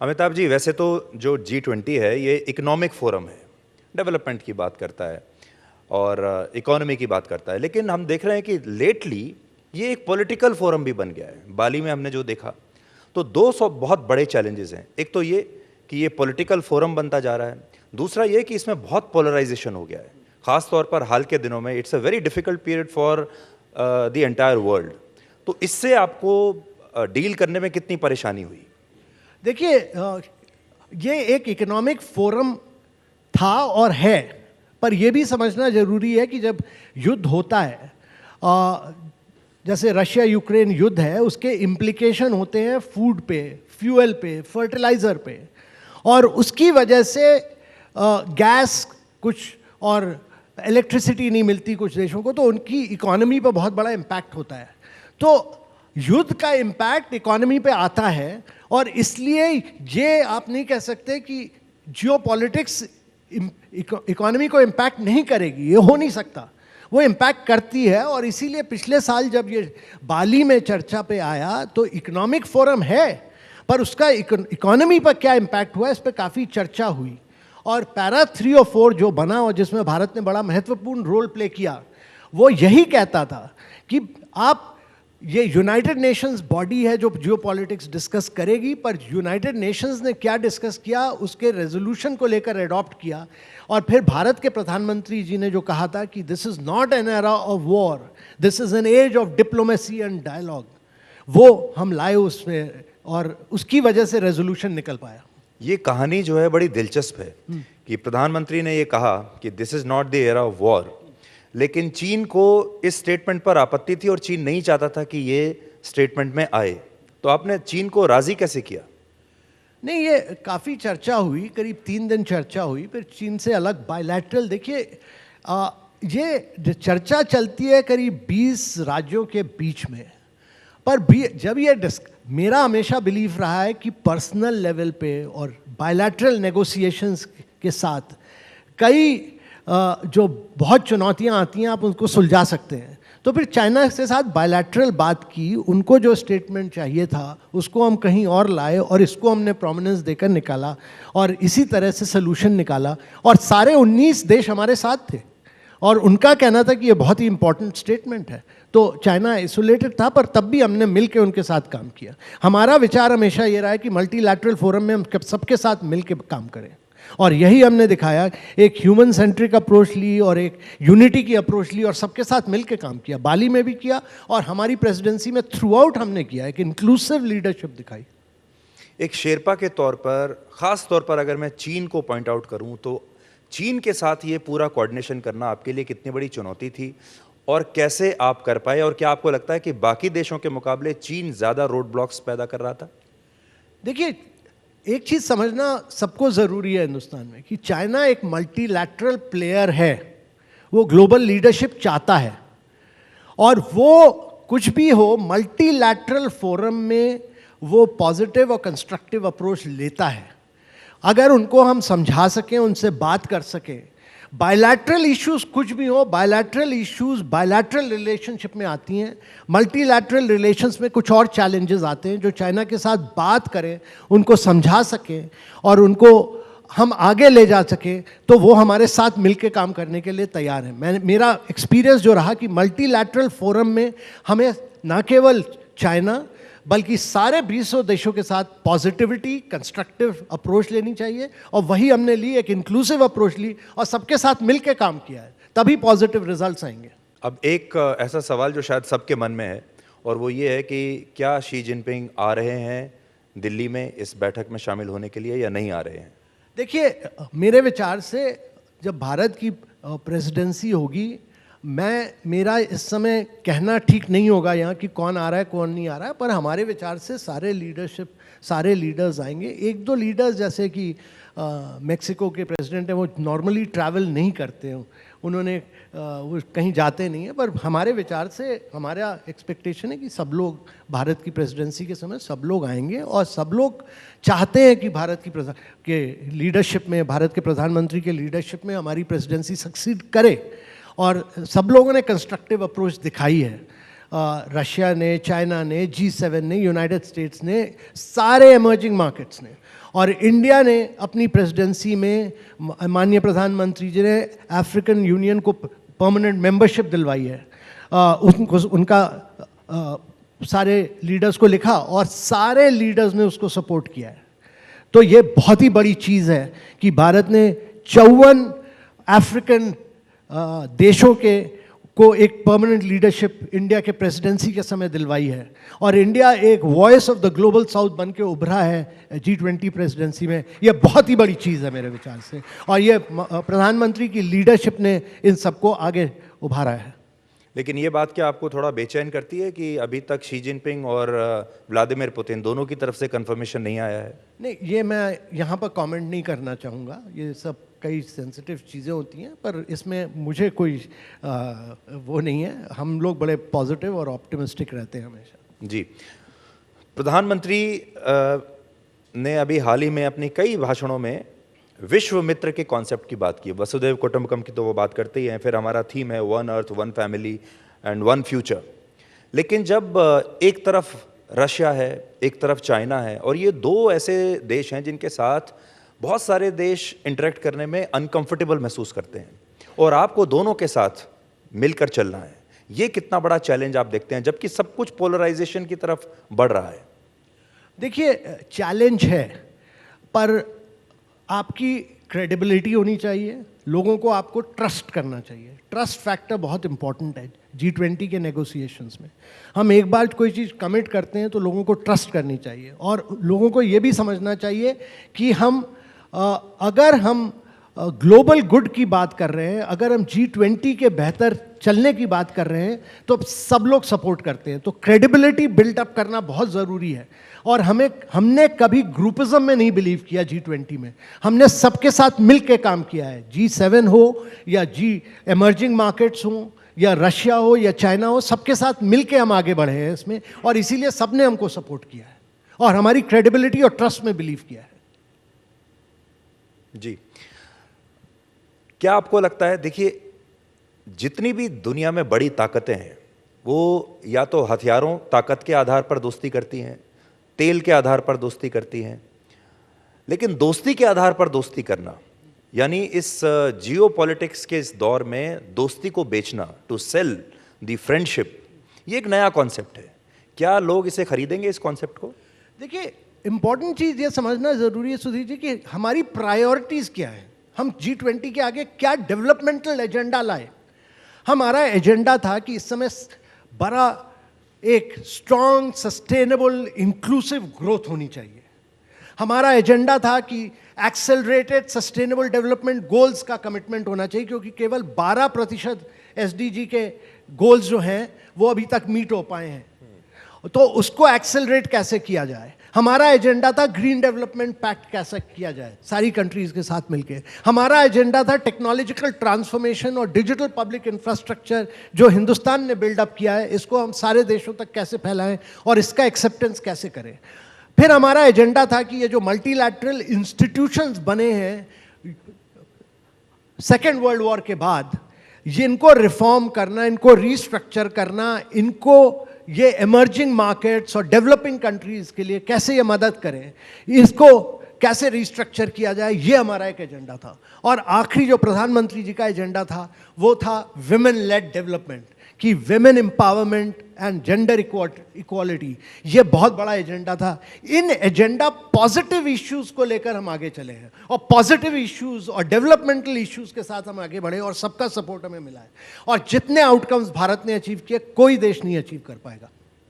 अमिताभ जी, वैसे तो जो G20 है ये इकोनॉमिक फोरम है, डेवलपमेंट की बात करता है और इकोनॉमी की बात करता है, लेकिन हम देख रहे हैं कि लेटली ये एक पॉलिटिकल फोरम भी बन गया है। बाली में हमने जो देखा तो 200 बहुत बड़े चैलेंजेस हैं। एक तो ये कि ये पॉलिटिकल फोरम बनता जा रहा है, दूसरा ये कि इसमें बहुत पोलराइजेशन हो गया है, ख़ास तौर पर हाल के दिनों में। It's a very difficult period for the entire world. तो इससे आपको डील करने में कितनी परेशानी हुई? देखिए, ये एक इकोनॉमिक फोरम था और है, पर यह भी समझना जरूरी है कि जब युद्ध होता है, जैसे रशिया यूक्रेन युद्ध है, उसके इम्प्लीकेशन होते हैं फूड पे, फ्यूल पे, फर्टिलाइज़र पे, और उसकी वजह से गैस कुछ और इलेक्ट्रिसिटी नहीं मिलती कुछ देशों को, तो उनकी इकोनॉमी पर बहुत बड़ा इम्पैक्ट होता है। तो युद्ध का इम्पैक्ट इकोनॉमी पे आता है, और इसलिए ये आप नहीं कह सकते कि जियोपॉलिटिक्स इकोनॉमी को इम्पैक्ट नहीं करेगी, ये हो नहीं सकता, वो इम्पैक्ट करती है। और इसीलिए पिछले साल जब ये बाली में चर्चा पे आया तो इकोनॉमिक फोरम है, पर उसका इकोनॉमी पर क्या इम्पैक्ट हुआ इस पर काफ़ी चर्चा हुई। और पैरा 3 और 4 जो बना और जिसमें भारत ने बड़ा महत्वपूर्ण रोल प्ले किया, वो यही कहता था कि आप, ये यूनाइटेड नेशंस बॉडी है जो जियोपॉलिटिक्स डिस्कस करेगी, पर यूनाइटेड नेशंस ने क्या डिस्कस किया उसके रेजोल्यूशन को लेकर एडॉप्ट किया। और फिर भारत के प्रधानमंत्री जी ने जो कहा था कि this is not an era of war, this is an age of diplomacy and dialogue, वो हम लाए उसमें, और उसकी वजह से रेजोल्यूशन निकल पाया। ये कहानी जो है बड़ी दिलचस्प है कि प्रधानमंत्री ने ये कहा कि this is not the era of war, लेकिन चीन को इस स्टेटमेंट पर आपत्ति थी और चीन नहीं चाहता था कि ये स्टेटमेंट में आए। तो आपने चीन को राजी कैसे किया? नहीं, ये काफ़ी चर्चा हुई, करीब 3 दिन चर्चा हुई, फिर चीन से अलग बायलैटरल। देखिए, ये चर्चा चलती है करीब 20 राज्यों के बीच में, पर भी जब ये मेरा हमेशा बिलीव रहा है कि पर्सनल लेवल पे और बायलैटरल नेगोशिएशंस के साथ कई जो बहुत चुनौतियां आती हैं आप उनको सुलझा सकते हैं। तो फिर चाइना के साथ बायलैटरल बात की, उनको जो स्टेटमेंट चाहिए था उसको हम कहीं और लाए और इसको हमने प्रोमिनेंस देकर निकाला और इसी तरह से सोल्यूशन निकाला। और सारे 19 देश हमारे साथ थे और उनका कहना था कि ये बहुत ही इंपॉर्टेंट स्टेटमेंट है। तो चाइना आइसोलेटेड था, पर तब भी हमने मिलकर उनके साथ काम किया। हमारा विचार हमेशा ये रहा है कि मल्टीलैटरल फोरम में हम सबके साथ मिलकर काम करें, और यही हमने दिखाया। एक ह्यूमन सेंट्रिक अप्रोच ली और एक यूनिटी की अप्रोच ली और सबके साथ मिलकर काम किया। बाली में भी किया और हमारी प्रेसिडेंसी में थ्रू आउट हमने किया, एक इंक्लूसिव लीडरशिप दिखाई। एक शेरपा के तौर पर, ख़ास तौर पर अगर मैं चीन को पॉइंट आउट करूं, तो चीन के साथ ये पूरा कोऑर्डिनेशन करना आपके लिए कितनी बड़ी चुनौती थी और कैसे आप कर पाए? और क्या आपको लगता है कि बाकी देशों के मुकाबले चीन ज़्यादा रोड ब्लॉक्स पैदा कर रहा था? देखिए, एक चीज़ समझना सबको ज़रूरी है हिंदुस्तान में कि चाइना एक मल्टीलैटरल प्लेयर है, वो ग्लोबल लीडरशिप चाहता है, और वो कुछ भी हो मल्टीलैटरल फोरम में वो पॉजिटिव और कंस्ट्रक्टिव अप्रोच लेता है। अगर उनको हम समझा सकें, उनसे बात कर सकें, बायलैटरल इश्यूज कुछ भी हो, बायलैटरल इश्यूज बायलैटरल रिलेशनशिप में आती हैं। मल्टीलैटरल रिलेशंस में कुछ और चैलेंजेस आते हैं, जो चाइना के साथ बात करें, उनको समझा सकें और उनको हम आगे ले जा सकें, तो वो हमारे साथ मिलकर काम करने के लिए तैयार हैं। मेरा एक्सपीरियंस जो रहा कि मल्टीलैटरल फोरम में हमें ना केवल चाइना बल्कि सारे 20 देशों के साथ पॉजिटिविटी, कंस्ट्रक्टिव अप्रोच लेनी चाहिए, और वही हमने ली, एक इंक्लूसिव अप्रोच ली और सबके साथ मिलकर काम किया है, तभी पॉजिटिव रिजल्ट्स आएंगे। अब एक ऐसा सवाल जो शायद सबके मन में है, और वो ये है कि क्या शी जिनपिंग आ रहे हैं दिल्ली में इस बैठक में शामिल होने के लिए या नहीं आ रहे हैं? देखिए, मेरे विचार से जब भारत की प्रेसिडेंसी होगी, मेरा इस समय कहना ठीक नहीं होगा यहाँ कि कौन आ रहा है कौन नहीं आ रहा है, पर हमारे विचार से सारे लीडर्स आएंगे। 1-2 लीडर्स जैसे कि मेक्सिको के प्रेसिडेंट हैं, वो नॉर्मली ट्रैवल नहीं करते हैं, उन्होंने वो कहीं जाते नहीं हैं, पर हमारे विचार से हमारा एक्सपेक्टेशन है कि सब लोग भारत की प्रेसिडेंसी के समय सब लोग आएंगे, और सब लोग चाहते हैं कि भारत के लीडरशिप में, भारत के प्रधानमंत्री के लीडरशिप में हमारी प्रेसिडेंसी सक्सीड करे। और सब लोगों ने कंस्ट्रक्टिव अप्रोच दिखाई है, रशिया ने, चाइना ने, G7 ने, यूनाइटेड स्टेट्स ने, सारे इमर्जिंग मार्केट्स ने। और इंडिया ने अपनी प्रेसिडेंसी में माननीय प्रधानमंत्री जी ने अफ्रीकन यूनियन को परमानेंट मेंबरशिप दिलवाई है। उनका सारे लीडर्स को लिखा और सारे लीडर्स ने उसको सपोर्ट किया है। तो ये बहुत ही बड़ी चीज़ है कि भारत ने 54 अफ्रीकन देशों को एक परमानेंट लीडरशिप इंडिया के प्रेसिडेंसी के समय दिलवाई है और इंडिया एक voice of the global south बन के उभरा है G20 प्रेसिडेंसी में। ये बहुत ही बड़ी चीज़ है मेरे विचार से और ये प्रधानमंत्री की लीडरशिप ने इन सबको आगे उभारा है। लेकिन ये बात क्या आपको थोड़ा बेचैन करती है कि अभी तक शी जिनपिंग और व्लादिमीर पुतिन दोनों की तरफ से कंफर्मेशन नहीं आया है? नहीं, ये मैं यहाँ पर कमेंट नहीं करना चाहूँगा, ये सब कई सेंसिटिव चीज़ें होती हैं, पर इसमें मुझे कोई वो नहीं है। हम लोग बड़े पॉजिटिव और ऑप्टिमिस्टिक रहते हैं हमेशा। जी, प्रधानमंत्री ने अभी हाल ही में अपनी कई भाषणों में विश्व मित्र के कॉन्सेप्ट की बात की। वसुधैव कुटुंबकम की तो वो बात करते ही हैं, फिर हमारा थीम है one earth one family and one future. लेकिन जब एक तरफ रशिया है, एक तरफ चाइना है और ये दो ऐसे देश हैं जिनके साथ बहुत सारे देश इंटरेक्ट करने में अनकंफर्टेबल महसूस करते हैं और आपको दोनों के साथ मिलकर चलना है, ये कितना बड़ा चैलेंज आप देखते हैं जबकि सब कुछ पोलराइजेशन की तरफ बढ़ रहा है? देखिए, चैलेंज है, पर आपकी क्रेडिबिलिटी होनी चाहिए, लोगों को आपको ट्रस्ट करना चाहिए। ट्रस्ट फैक्टर बहुत इंपॉर्टेंट है G20 के नेगोशिएशंस में। हम एक बार कोई चीज़ कमिट करते हैं तो लोगों को ट्रस्ट करनी चाहिए और लोगों को ये भी समझना चाहिए कि अगर हम ग्लोबल गुड की बात कर रहे हैं, अगर हम G20 के बेहतर चलने की बात कर रहे हैं तो सब लोग सपोर्ट करते हैं। तो क्रेडिबिलिटी बिल्ट अप करना बहुत ज़रूरी है और हमने कभी ग्रुपिज्म में नहीं बिलीव किया। G20 में हमने सबके साथ मिल के काम किया है। G7 हो या इमर्जिंग मार्केट्स हो या रशिया हो या चाइना हो, सबके साथ मिल के हम आगे बढ़े हैं इसमें और इसीलिए सबने हमको सपोर्ट किया है और हमारी क्रेडिबिलिटी और ट्रस्ट में बिलीव किया है। जी, क्या आपको लगता है, देखिए जितनी भी दुनिया में बड़ी ताकतें हैं वो या तो हथियारों ताकत के आधार पर दोस्ती करती हैं, तेल के आधार पर दोस्ती करती हैं, लेकिन दोस्ती के आधार पर दोस्ती करना यानी इस जियोपॉलिटिक्स के इस दौर में दोस्ती को बेचना, टू सेल द फ्रेंडशिप, ये एक नया कॉन्सेप्ट है। क्या लोग इसे खरीदेंगे, इस कॉन्सेप्ट को? देखिए, इंपॉर्टेंट चीज़ ये समझना ज़रूरी है सुधीर जी कि हमारी प्रायोरिटीज़ क्या है। हम G20 के आगे क्या डेवलपमेंटल एजेंडा लाए। हमारा एजेंडा था कि इस समय बड़ा एक स्ट्रॉन्ग सस्टेनेबल इंक्लूसिव ग्रोथ होनी चाहिए। हमारा एजेंडा था कि एक्सेलरेटेड सस्टेनेबल डेवलपमेंट गोल्स का कमिटमेंट होना चाहिए, क्योंकि केवल 12% SDG के गोल्स जो हैं वो अभी तक मीट हो पाए हैं, तो उसको एक्सेलरेट कैसे किया जाए। हमारा एजेंडा था ग्रीन डेवलपमेंट पैक्ट कैसे किया जाए सारी कंट्रीज के साथ मिलकर। हमारा एजेंडा था टेक्नोलॉजिकल ट्रांसफॉर्मेशन और डिजिटल पब्लिक इंफ्रास्ट्रक्चर जो हिंदुस्तान ने बिल्डअप किया है, इसको हम सारे देशों तक कैसे फैलाएं और इसका एक्सेप्टेंस कैसे करें। फिर हमारा एजेंडा था कि ये जो मल्टीलैटरल इंस्टीट्यूशंस बने हैं सेकेंड वर्ल्ड वॉर के बाद, इनको रिफॉर्म करना, इनको रीस्ट्रक्चर करना, इनको ये इमर्जिंग मार्केट्स और डेवलपिंग कंट्रीज के लिए कैसे ये मदद करें, इसको कैसे रीस्ट्रक्चर किया जाए, ये हमारा एक एजेंडा था। और आखिरी जो प्रधानमंत्री जी का एजेंडा था वो था विमेन लेड डेवलपमेंट, कि women empowerment and gender equality, ये बहुत बड़ा एजेंडा था। इन एजेंडा पॉजिटिव इश्यूज को लेकर हम आगे चले हैं और पॉजिटिव इश्यूज और डेवलपमेंटल इश्यूज के साथ हम आगे बढ़े और सबका सपोर्ट हमें मिला है। और जितने आउटकम्स भारत ने अचीव किए कोई देश नहीं अचीव कर पाएगा।